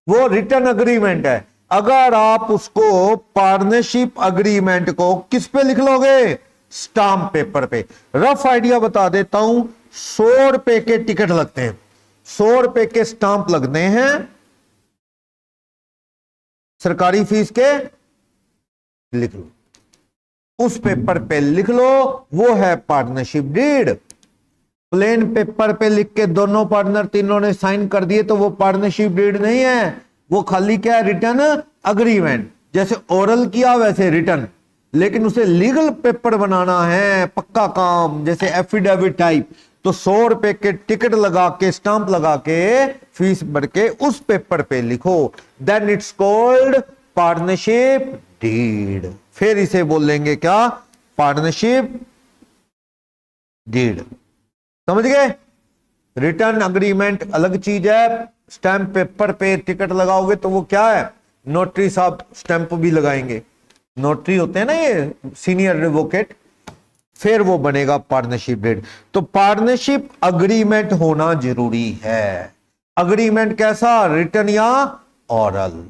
वो रिटर्न अग्रीमेंट है। अगर आप उसको पार्टनरशिप अग्रीमेंट को किस पे लिख लोगे, स्टाम्प पेपर पे। रफ आइडिया बता देता हूं, 100 रुपए के टिकट लगते हैं, 100 रुपए के स्टाम्प लगते हैं, सरकारी फीस के, लिख लो उस पेपर पे लिख लो, वो है पार्टनरशिप डीड। प्लेन पेपर पे लिख के दोनों पार्टनर तीनों ने साइन कर दिए तो वो पार्टनरशिप डीड नहीं है, वो खाली क्या है, रिटर्न अग्रीमेंट। जैसे ओरल किया वैसे रिटर्न, लेकिन उसे लीगल पेपर बनाना है, पक्का काम, जैसे एफिडेविट टाइप, तो 100 रुपए के टिकट लगा के, स्टाम्प लगा के, फीस भर के उस पेपर पे लिखो, then it's called partnership deed. फिर इसे बोलेंगे क्या, पार्टनरशिप डीड। समझ गए, रिटर्न अग्रीमेंट अलग चीज है, स्टैंप पेपर पे टिकट लगाओगे तो वो क्या है, नोटरी साहब स्टैंप भी लगाएंगे, नोटरी होते हैं ना ये सीनियर एडवोकेट, फिर वो बनेगा पार्टनरशिप डीड। तो पार्टनरशिप अग्रीमेंट होना जरूरी है। अग्रीमेंट कैसा, रिटर्न या ऑरल,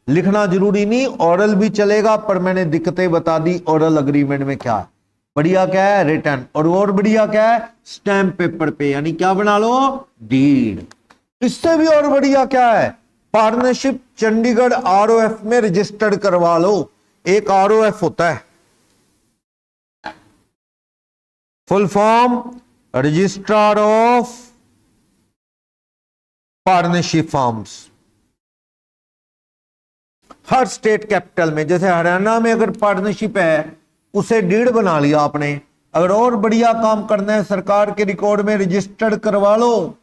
लिखना जरूरी नहीं, ऑरल भी चलेगा, पर मैंने दिक्कतें बता दी ऑरल अग्रीमेंट में क्या है। बढ़िया क्या है, रिटर्न, और बढ़िया क्या है, स्टैम्प पेपर पे, यानी क्या बना लो, डीड। इससे भी और बढ़िया क्या है, पार्टनरशिप चंडीगढ़ आरओएफ में रजिस्टर्ड करवा लो। एक आरओएफ होता है, full form registrar of partnership forms. Her state capital में, जैसे हरियाणा में अगर पार्टनरशिप है उसे डीड बना लिया आपने। अगर और बढ़िया काम करना है सरकार के रिकॉर्ड में रजिस्टर्ड करवा लो।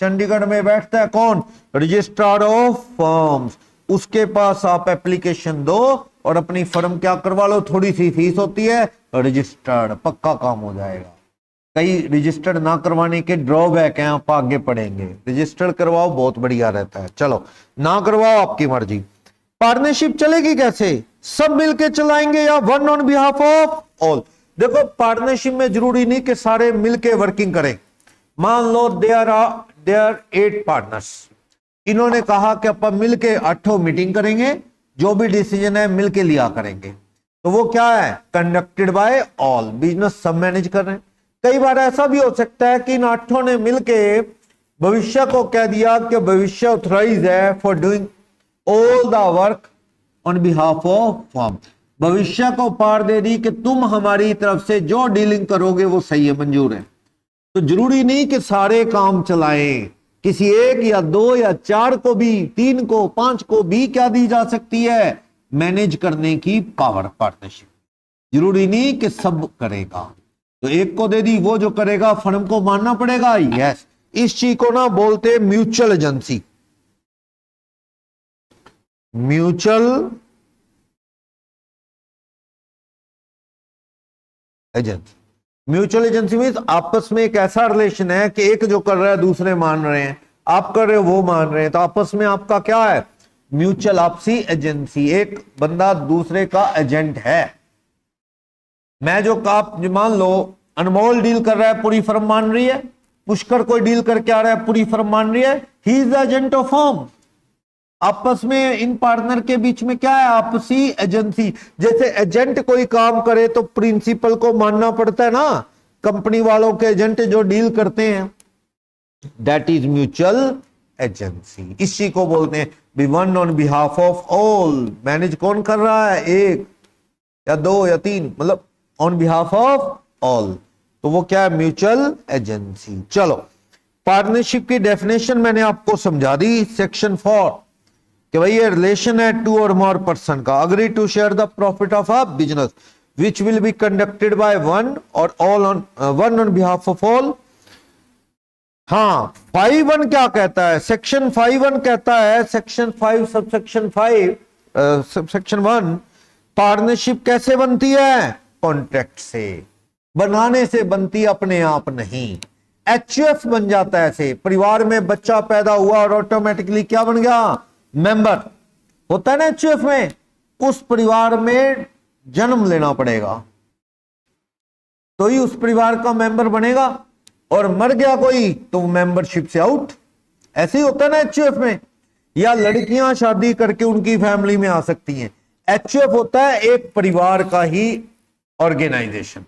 चंडीगढ़ में बैठता है कौन? Registrar of firms. उसके पास आप एप्लीकेशन दो और अपनी फर्म क्या करवा लो। थोड़ी सी फीस होती है, रजिस्टर्ड, पक्का काम हो जाएगा। कई रजिस्टर्ड ना करवाने के ड्रॉबैक हैं, आप आगे पढ़ेंगे। रजिस्टर्ड करवाओ, बहुत बढ़िया रहता है। चलो, ना करवाओ आपकी मर्जी। पार्टनरशिप चलेगी कैसे? सब मिलके चलाएंगे या one on behalf of all? देखो, पार्टनरशिप में जरूरी नहीं कि सारे मिलके वर्किंग करें। मान लो देयर आर 8 पार्टनर्स। इन्होंने कहा कि अपन मिलके 8 मीटिंग करेंगे, जो भी डिसीजन है मिलके लिया करेंगे। तो वो क्या है? कंडक्टेड बाय ऑल, बिजनेस सब मैनेज कर रहे हैं। कई बार ऐसा भी हो सकता है कि इन 8 ने मिलके भविष्य को कह दिया कि भविष्य ऑथराइज है for doing all the work on behalf of firm. भविष्य को पार दे दी कि तुम हमारी तरफ से जो डीलिंग करोगे वो सही है, मंजूर है। तो जरूरी नहीं कि सारे काम चलाएं, किसी एक या 2 या 4 को भी, 3 को, 5 को भी क्या दी जा सकती है? मैनेज करने की पावर। पार्टनरशिप जरूरी नहीं कि सब करेगा, तो एक को दे दी, वो जो करेगा फर्म को मानना पड़ेगा। यस, इस चीज को ना बोलते mutual agency. Mutual agency, mutual agency means आपस में एक ऐसा रिलेशन है कि एक जो कर रहा है दूसरे मान रहे हैं, आप कर रहे हो वो मान रहे हैं, तो आपस में आपका क्या है? म्यूचुअल आपसी एजेंसी। एक बंदा दूसरे का एजेंट है। मैं जो आप मान लो अनमोल डील कर रहा है, पूरी फर्म मान रही है। पुष्कर कोई डील करके आ रहा है, पूरी फर्म मान रही है। He is the agent of firm. आपस में इन पार्टनर के बीच में क्या है? आपसी एजेंसी। जैसे एजेंट कोई काम करे तो प्रिंसिपल को मानना पड़ता है ना। कंपनी वालों के एजेंट जो डील करते हैं, दैट इज म्यूचुअल एजेंसी। इसी को बोलते हैं be one on behalf of all. Manage कौन कर रहा है? 1 या 2 या 3, मतलब ऑन बिहाफ ऑफ ऑल। तो वो क्या है? Mutual agency. चलो, पार्टनरशिप की डेफिनेशन मैंने आपको समझा दी। सेक्शन 4 कि भाई ये रिलेशन है 2 और मोर पर्सन का, agree to share the profit of a business which will be conducted by one or all on one on behalf of all. हाँ, 5(1) क्या कहता है? सेक्शन 5(1) कहता है, सेक्शन 5 सबसेक्शन 5 सबसेक्शन 1, पार्टनरशिप कैसे बनती है? कॉन्ट्रैक्ट से। बनाने से बनती, अपने आप नहीं। एचयूएफ बन जाता है ऐसे। परिवार में बच्चा पैदा हुआ और ऑटोमेटिकली क्या बन गया? मेंबर होता है ना एचयूएफ में। उस परिवार में जन्म लेना पड़ेगा तो ही उस परिवार का मेंबर बनेगा, और मर गया कोई तो मेंबरशिप से आउट। ऐसे ही होता है ना एचयूएफ में। या लड़कियां शादी करके उनकी फैमिली में आ सकती हैं। एचयूएफ होता है एक परिवार का ही ऑर्गेनाइजेशन।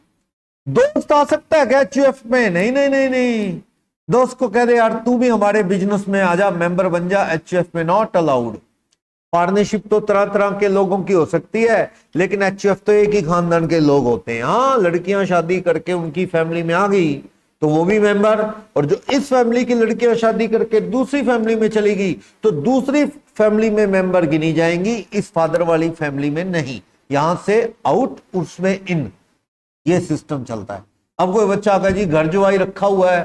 दोस्त आ सकता है क्या एचयूएफ में? नहीं नहीं नहीं नहीं। दोस्त को कह दे यार तू भी हमारे बिजनेस में आजा, मेंबर बन जा, एचयूएफ में नॉट अलाउड। पार्टनरशिप तो तरह तरह के लोगों की हो सकती है, लेकिन एचयूएफ तो एक ही खानदान के लोग होते हैं। हाँ, लड़कियां शादी करके उनकी फैमिली में आ गई तो वो भी मेंबर, और जो इस फैमिली की लड़कियां शादी करके दूसरी फैमिली में चली गई तो दूसरी फैमिली में मेंबर गिनी जाएंगी, इस फादर वाली फैमिली में नहीं। यहां से आउट, उसमें इन, ये सिस्टम चलता है। अब कोई बच्चा कहे जी घर जुआई रखा हुआ है,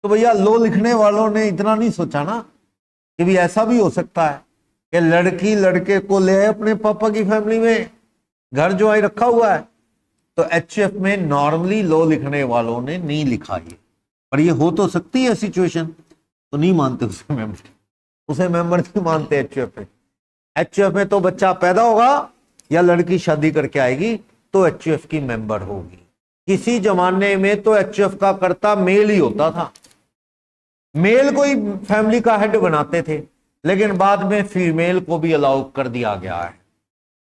तो भैया लो लिखने वालों ने इतना नहीं सोचा ना कि भी ऐसा भी हो सकता है कि लड़की लड़के को ले अपने पापा की फैमिली में, घर जुआई रखा हुआ है। तो एचएफ में नॉर्मली लो लिखने वालों ने नहीं लिखा ये, पर ये हो तो सकती है सिचुएशन, तो नहीं मानते उसे मेंबर नहीं मानते एचएफ में। एचएफ में तो बच्चा पैदा होगा या लड़की शादी करके आएगी तो एचएफ की मेंबर होगी। किसी जमाने में तो एचएफ का कर्ता मेल ही होता था, मेल को ही फैमिली का हेड बनाते थे, लेकिन बाद में फीमेल को भी अलाउ कर दिया गया है,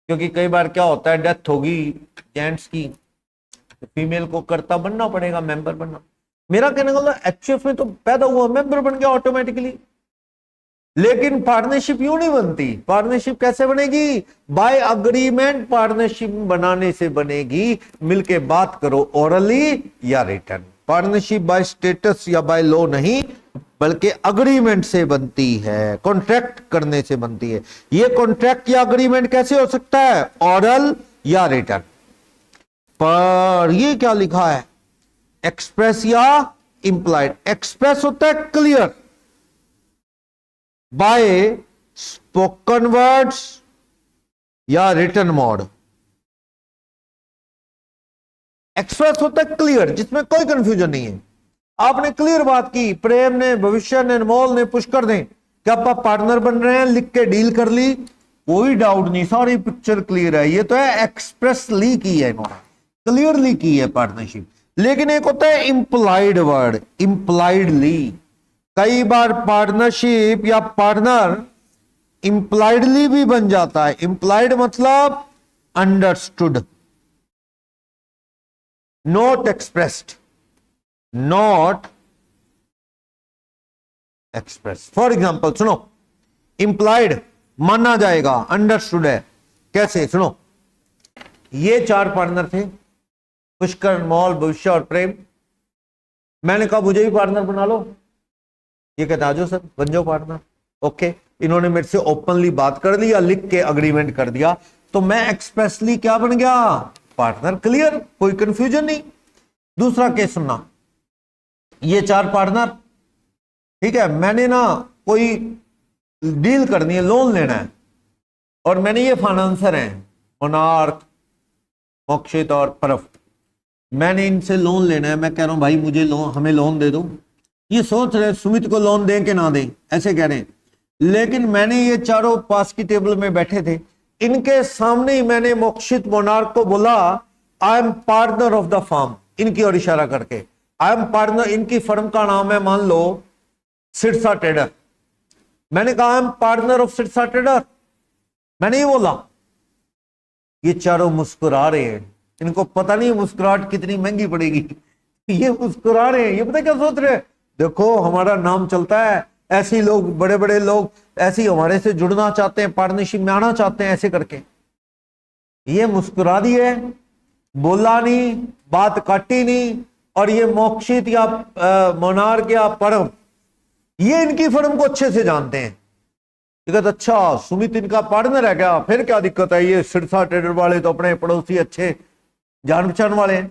क्योंकि कई बार क्या होता है डेथ होगी जेंट्स की, फीमेल को कर्ता बनना पड़ेगा, मेंबर बनना। मेरा कहने का मतलब एचएफ में तो पैदा हुआ मेंबर बन गया ऑटोमेटिकली। लेकिन पार्टनरशिप यूं नहीं बनती। पार्टनरशिप कैसे बनेगी? बाय अग्रीमेंट पार्टनरशिप बनाने से बनेगी। मिलके बात करो, ओरली या रिटर्न। पार्टनरशिप बाय स्टेटस या बाय लॉ नहीं, बल्कि अग्रीमेंट से बनती है, कॉन्ट्रैक्ट करने से बनती है। ये कॉन्ट्रैक्ट या अग्रीमेंट कैसे हो सकता है? ओरल या रिटर्न। पर ये क्या लिखा है? एक्सप्रेस या इंप्लाइड। एक्सप्रेस होता है क्लियर बाय स्पोकन वर्ड्स या रिटन मोड। एक्सप्रेस होता है क्लियर, जिसमें कोई कंफ्यूजन नहीं है। आपने क्लियर बात की, प्रेम ने, भविष्य ने, अनमोल ने, पुष्कर ने, कि आप पार्टनर बन रहे हैं, लिख के डील कर ली, कोई डाउट नहीं, सारी पिक्चर क्लियर है। ये तो है एक्सप्रेसली की है इन्होंने, क्लियरली की है पार्टनरशिप। लेकिन एक होता है इंप्लाइड वर्ड, इंप्लाइडली। कई बार पार्टनरशिप या पार्टनर इंप्लाइडली भी बन जाता है। इंप्लाइड मतलब understood, not expressed, not express. For example सुनो, इंप्लाइड माना जाएगा, अंडरस्टूड है। कैसे? सुनो, ये 4 पार्टनर थे, पुष्कर, अनमोल, भविष्य और प्रेम। मैंने कहा मुझे भी पार्टनर बना लो। ये कहता आजो सर बन जाओ पार्टनर। ओके, इन्होंने मेरे से ओपनली बात कर ली या लिख के अग्रीमेंट कर दिया, तो मैं एक्सप्रेसली क्या बन गया? पार्टनर। क्लियर, कोई कंफ्यूजन नहीं। दूसरा केस सुनना, ये 4 पार्टनर, ठीक है, मैंने ना कोई डील करनी है, लोन लेना है, और मैंने ये फाइनेंसर हैं मोनार्क, मोक्षित और परफ, मैंने इनसे लोन लेना है। मैं कह रहा हूं भाई मुझे लोन, हमें लोन दे दो। ये सोच रहे सुमित को लोन दें कि ना दें, ऐसे कह रहे हैं। लेकिन मैंने ये चारों पास की टेबल में बैठे थे, इनके सामने ही मैंने मोक्षित मोनार्क को बोला आई am partner of the firm, इनकी ओर इशारा करके। आई एम पार्टनर, इनकी फर्म का नाम है मान लो सिरसा ट्रेडर। मैंने कहा आई am partner of Sirsa trader, मैंने ये बोला। ये चारों मुस्कुरा रहे हैं, इनको पता नहीं मुस्कुराहट कितनी महंगी पड़ेगी। ये मुस्कुरा रहे हैं, ये पता क्या सोच रहे हैं? देखो हमारा नाम चलता है, ऐसे लोग, बड़े बड़े लोग ऐसे हमारे से जुड़ना चाहते हैं, पार्टनरशिप में आना चाहते हैं, ऐसे करके। ये मुस्कुरा दिए, बोला नहीं, बात काटी नहीं। और ये मोक्षित या मोनार्क या परम, ये इनकी फर्म को अच्छे से जानते हैं। कहते अच्छा सुमित इनका पार्टनर है क्या? फिर क्या दिक्कत है? ये सिरसा ट्रेडर वाले तो अपने पड़ोसी अच्छे जान पहचान वाले हैं।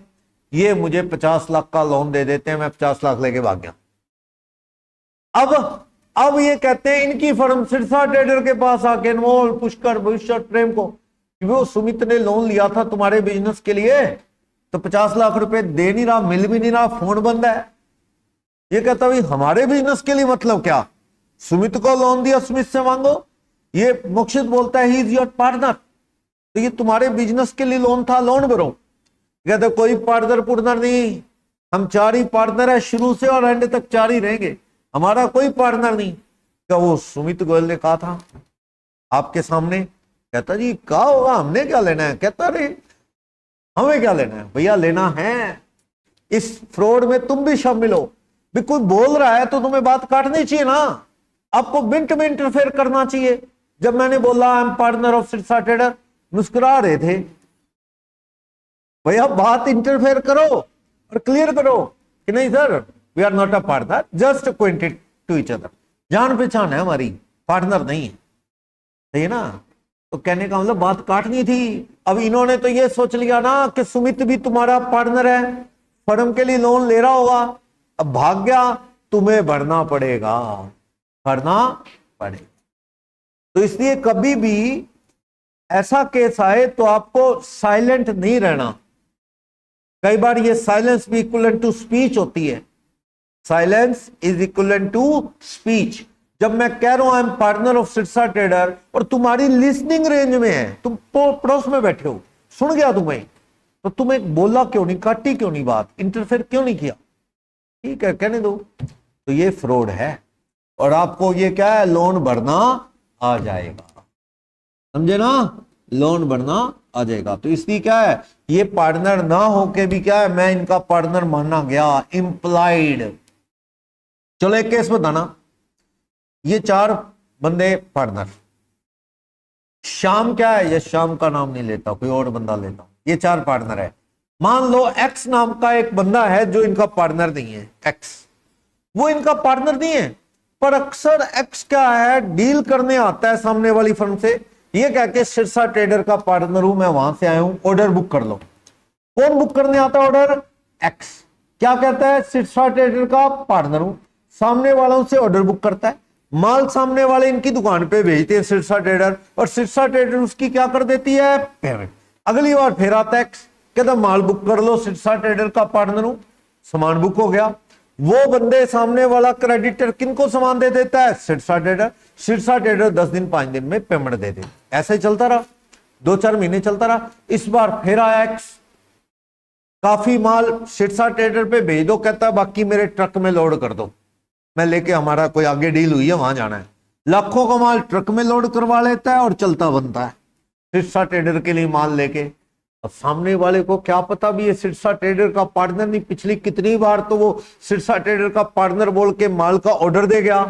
ये मुझे 50 लाख का लोन दे देते हैं, मैं 50 लाख लेके भाग गया। अब ये कहते हैं इनकी फर्म सिरसा ट्रेडर के पास आके, अनमोल, पुष्कर, भविष्य, प्रेम को, कि वो सुमित ने लोन लिया था तुम्हारे बिजनेस के लिए, तो 50 लाख रुपए दे नहीं रहा, मिल भी नहीं रहा, फोन बंद है। ये कहता भाई हमारे बिजनेस के लिए मतलब क्या? सुमित को लोन दिया, सुमित से मांगो। ये मोक्षित बोलता है ही इज योर पार्टनर, तो ये तुम्हारे बिजनेस के लिए लोन था, लोन भरो। कहते कोई पार्टनर नहीं, हम 4 ही पार्टनर है शुरू से और एंड तक 4 ही रहेंगे, हमारा कोई पार्टनर नहीं। क्या वो सुमित गोयल ने कहा था आपके सामने? कहता जी कहा होगा, हमने क्या लेना है। कहता रे हमें क्या लेना है भैया, लेना है। इस फ्रॉड में तुम भी शामिल हो। भी कोई बोल रहा है तो तुम्हें बात काटनी चाहिए ना, आपको मिनट में इंटरफेयर करना चाहिए। जब मैंने बोला आई am partner of Sirsa trader, मुस्कुरा रहे थे। भैया बात इंटरफेयर करो और क्लियर करो कि नहीं sir we are not a partner, just acquainted to each other, जान पहचान है हमारी, पार्टनर नहीं है। सही है ना? तो कहने का मतलब बात काटनी थी। अब इन्होंने तो ये सोच लिया ना कि सुमित भी तुम्हारा पार्टनर है, फर्म के लिए लोन ले रहा होगा, अब भाग गया, तुम्हें भरना पड़ेगा, भरना पड़ेगा। तो इसलिए कभी भी ऐसा केस आए तो आपको साइलेंट नहीं रहना। कई बार ये साइलेंस भी इक्वलेंट टू स्पीच होती है। Silence is equivalent to speech. जब मैं कह रहा हूं I am partner of Sirsa trader और तुम्हारी लिसनिंग रेंज में है, तुम पड़ोस में बैठे हो, सुन गया तुम्हें, तो तुम्हें बोला क्यों नहीं, काटी क्यों नहीं बात, इंटरफेयर क्यों नहीं किया? ठीक है कहने दो। तो ये फ्रॉड है और आपको ये क्या है, लोन भरना आ जाएगा। समझे ना? लोन भरना आ जाएगा। तो इसलिए क्या है, ये पार्टनर ना होके भी क्या है, मैं इनका पार्टनर माना गया, इंप्लाइड। चलो एक केस बताना। ये 4 बंदे पार्टनर। श्याम क्या है, ये श्याम का नाम नहीं लेता, कोई और बंदा लेता हूं, ये 4 पार्टनर है। मान लो एक्स नाम का एक बंदा है जो इनका पार्टनर नहीं है, एक्स वो इनका पार्टनर नहीं है, पर अक्सर एक्स क्या है, डील करने आता है सामने वाली फर्म से, ये कह के सिरसा ट्रेडर का पार्टनर हूं मैं, वहां से आया हूं, ऑर्डर बुक कर लो। कौन बुक करने आता है ऑर्डर? एक्स। क्या कहता है, सिरसा ट्रेडर का पार्टनर हूं, सामने वालों से ऑर्डर बुक करता है, माल सामने वाले इनकी दुकान पे भेजते हैं सिरसा ट्रेडर, और सिरसा ट्रेडर उसकी क्या कर देती है, पेमेंट। अगली बार फिर आता है एक्स, कहता माल बुक कर लो, सिरसा ट्रेडर का पार्टनर हूं, सामान बुक हो गया। वो बंदे सामने वाला क्रेडिटर किनको सामान दे देता है, सिरसा ट्रेडर। सिरसा ट्रेडर 10 दिन 5 दिन में पेमेंट दे दे। ऐसे ही चलता रहा, 2-4 महीने चलता रहा। इस बार फिर आया एक्स, काफी माल सिरसा ट्रेडर पे भेज दो, कहता है बाकी मेरे ट्रक में लोड कर दो, मैं लेके, हमारा कोई आगे डील हुई है वहां जाना है। लाखों का माल ट्रक में लोड करवा लेता है और चलता बनता है सिरसा ट्रेडर के लिए माल लेके। अब सामने वाले को क्या पता भी ये सिरसा ट्रेडर का पार्टनर नहीं, पिछली कितनी बार तो वो सिरसा ट्रेडर का पार्टनर बोल के माल का ऑर्डर दे गया,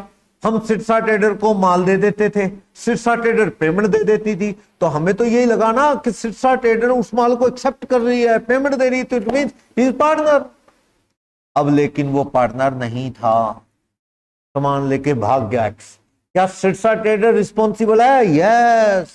हम सिरसा ट्रेडर को माल दे देते थे, सिरसा ट्रेडर पेमेंट दे देती थी, तो हमें तो यही लगा ना कि सिरसा ट्रेडर उस माल को एक्सेप्ट कर रही है, पेमेंट दे रही है, तो it means he is partner. अब लेकिन वो पार्टनर नहीं था, सामान लेके भाग गया एक्स। क्या सिरसा ट्रेडर रिस्पॉन्सिबल है? यस,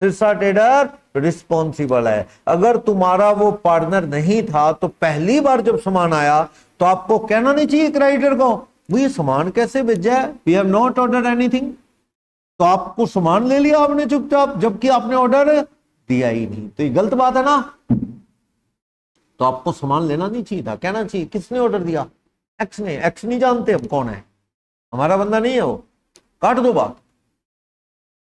सिरसा ट्रेडर रिस्पॉन्सिबल है। अगर तुम्हारा वो पार्टनर नहीं था तो पहली बार जब सामान आया तो आपको कहना नहीं चाहिए क्रेडिटर को, वो ये सामान कैसे भेजा है, we have not order anything, तो आपको सामान ले लिया आपने चुपचाप, जबकि आपने ऑर्डर दिया ही नहीं, तो ये गलत बात है ना। तो आपको सामान लेना नहीं चाहिए था, कहना चाहिए किसने ऑर्डर दिया, एक्स ने। एक्स नहीं जानते हम कौन है, हमारा बंदा नहीं है वो, काट दो बात,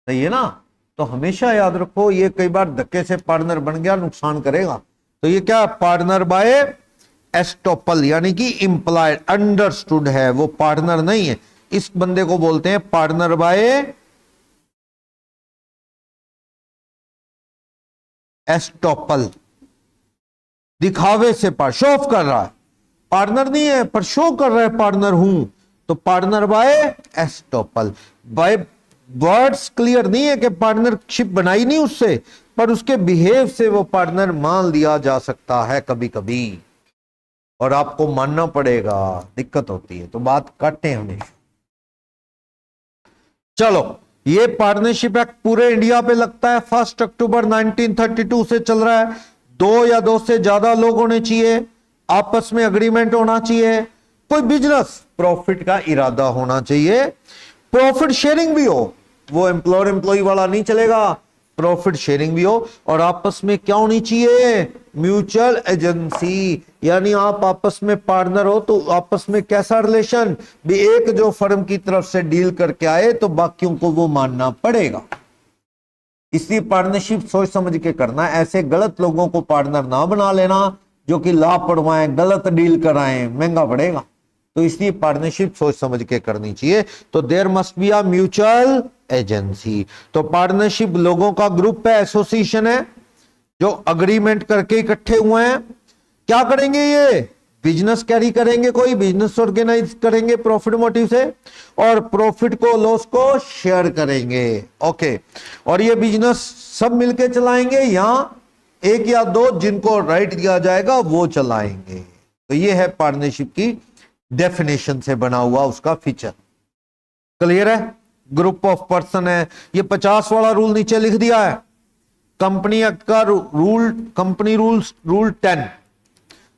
सही है ना। तो हमेशा याद रखो, ये कई बार धक्के से पार्टनर बन गया, नुकसान करेगा। तो ये क्या, पार्टनर बाय एस्टोपल, यानी कि इंप्लाइड, अंडरस्टूड है, वो पार्टनर नहीं है। इस बंदे को बोलते हैं पार्टनर बाय एस्टोपल। दिखावे से शो ऑफ कर रहा है, पार्टनर नहीं है पर शो कर रहा है पार्टनर हूं, तो partner by estoppel. By words clear नहीं है कि पार्टनरशिप बनाई नहीं उससे, पर उसके बिहेव से वो पार्टनर मान लिया जा सकता है कभी कभी, और आपको मानना पड़ेगा, दिक्कत होती है तो बात काटते हैं हमेशा। चलो, ये पार्टनरशिप एक्ट पूरे इंडिया पे लगता है, 1 अक्टूबर 1932 से चल रहा है। 2 या 2 से ज्यादा लोग होने चाहिए, आपस में अग्रीमेंट होना चाहिए, कोई बिजनेस प्रॉफिट का इरादा होना चाहिए, प्रॉफिट शेयरिंग भी हो, वो एम्प्लॉयर एम्प्लॉय वाला नहीं चलेगा, प्रॉफिट शेयरिंग भी हो, और आपस में क्या होनी चाहिए, म्यूचुअल एजेंसी, यानी आप आपस में पार्टनर हो तो आपस में कैसा रिलेशन भी, एक जो फर्म की तरफ से डील करके आए तो बाकियों को वो मानना पड़ेगा। इसलिए पार्टनरशिप सोच समझ के करना, ऐसे गलत लोगों को पार्टनर ना बना लेना जो कि लापरवाह गलत डील कराएं, महंगा पड़ेगा। तो इसलिए पार्टनरशिप सोच समझ के करनी चाहिए। तो there must be a mutual agency. तो पार्टनरशिप लोगों का ग्रुप है, एसोसिएशन है, जो अग्रीमेंट करके इकट्ठे हुए हैं। क्या करेंगे ये, बिजनेस कैरी करेंगे, कोई बिजनेस ऑर्गेनाइज करेंगे प्रॉफिट मोटिव से, और प्रॉफिट को लॉस को शेयर करेंगे। ओके, और ये बिजनेस सब मिलके चलाएंगे या 1 या 2 जिनको राइट दिया जाएगा वो चलाएंगे। तो ये है पार्टनरशिप की डेफिनेशन से बना हुआ उसका फीचर। क्लियर है? ग्रुप ऑफ पर्सन है। ये 50 वाला रूल नीचे लिख दिया है, कंपनी एक्ट का रूल, कंपनी रूल्स रूल 10।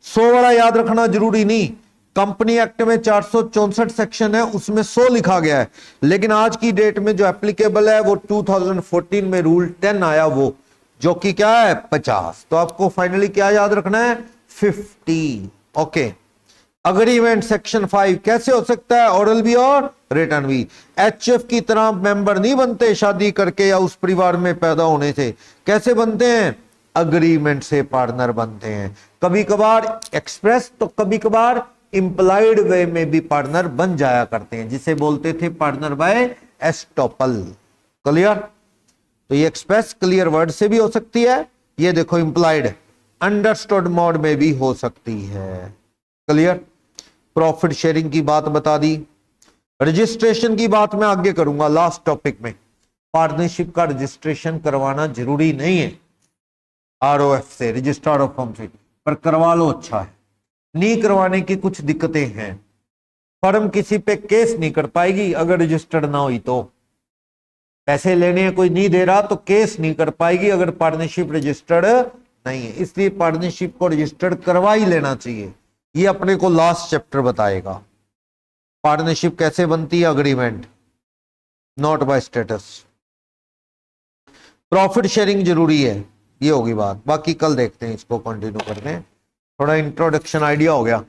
100 वाला याद रखना जरूरी नहीं, कंपनी एक्ट में 464 सेक्शन है, उसमें 100 लिखा गया है, लेकिन आज की डेट में जो एप्लीकेबल है वो 2014 में रूल 10 आया, वो जो कि क्या है 50। तो आपको फाइनली क्या याद रखना है, 50। ओके, अग्रीमेंट सेक्शन 5 कैसे हो सकता है, ओरल भी और रिटर्न भी। एचएफ की तरह मेंबर नहीं बनते शादी करके या उस परिवार में पैदा होने से, कैसे बनते हैं, अग्रीमेंट से पार्टनर बनते हैं। कभी कभार एक्सप्रेस तो कभी कभार इंप्लाइड वे में भी पार्टनर बन जाया करते हैं, जिसे बोलते थे पार्टनर बाय एस्टोपल। क्लियर? तो ये एक्सप्रेस क्लियर वर्ड से भी हो सकती है, ये देखो इंप्लाइड अंडरस्टूड मोड में भी हो सकती है। क्लियर? प्रॉफिट शेयरिंग की बात बता दी। रजिस्ट्रेशन की बात मैं आगे करूंगा लास्ट टॉपिक में। पार्टनरशिप का रजिस्ट्रेशन करवाना जरूरी नहीं है आरओएफ से, रजिस्ट्रार ऑफ फर्म से, पर करवा लो अच्छा है। नहीं करवाने की कुछ दिक्कतें हैं। फर्म किसी पे केस नहीं कर पाएगी अगर रजिस्टर्ड ना हुई तो। पैसे लेने कोई नहीं दे रहा तो केस नहीं कर पाएगी अगर पार्टनरशिप रजिस्टर्ड नहीं है। इसलिए पार्टनरशिप को रजिस्टर्ड करवा ही लेना चाहिए। ये अपने को लास्ट चैप्टर बताएगा। पार्टनरशिप कैसे बनती है, agreement not by status. Profit sharing जरूरी है, ये होगी बात। बाकी कल देखते हैं, इसको कंटिन्यू करते हैं। थोड़ा इंट्रोडक्शन आइडिया हो गया।